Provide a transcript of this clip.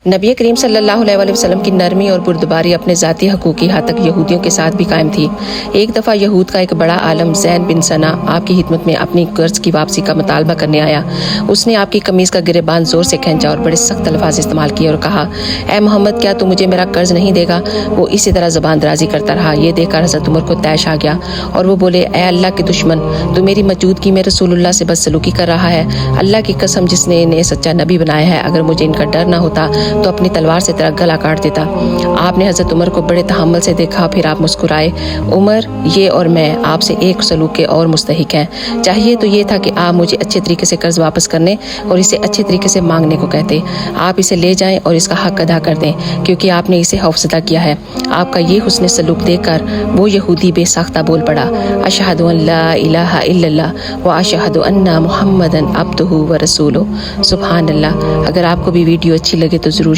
نبی کریم صلی اللہ علیہ وسلم کی نرمی اور بردباری اپنے ذاتی حقوق کی حد تک یہودیوں کے ساتھ بھی قائم تھی۔ ایک دفعہ یہود کا ایک بڑا عالم زین بن ثنا آپ کی خدمت میں اپنی قرض کی واپسی کا مطالبہ کرنے آیا۔ اس نے آپ کی قمیض کا گریبان زور سے کھینچا اور بڑے سخت الفاظ استعمال کیے اور کہا، اے محمد، کیا تو مجھے میرا قرض نہیں دے گا؟ وہ اسی طرح زبان درازی کرتا رہا۔ یہ دیکھ کر حضرت عمر کو طیش آ گیا اور وہ بولے، اے اللہ کے دشمن، تو میری موجودگی میں رسول اللہ سے بدسلوکی کر رہا ہے۔ اللہ کی قسم جس نے انہیں سچا نبی بنایا ہے، اگر مجھے ان کا ڈر نہ ہوتا تو اپنی تلوار سے طرح گلا کاٹ دیتا۔ آپ نے حضرت عمر کو بڑے تحمل سے دیکھا، پھر آپ مسکرائے۔ عمر، یہ اور میں آپ سے ایک سلوک کے اور مستحق ہیں۔ چاہیے تو یہ تھا کہ آپ مجھے اچھے طریقے سے قرض واپس کرنے اور اسے اچھے طریقے سے مانگنے کو کہتے۔ آپ اسے لے جائیں اور اس کا حق ادا کر دیں، کیونکہ آپ نے اسے خوفزدہ کیا ہے۔ آپ کا یہ حسن سلوک دیکھ کر وہ یہودی بے ساختہ بول پڑا، اشہد ان لا الہ الا اللہ و اشہد ان محمدًا عبدہ و رسولہ۔ سبحان اللہ۔ اگر آپ کو بھی ویڈیو اچھی لگے تو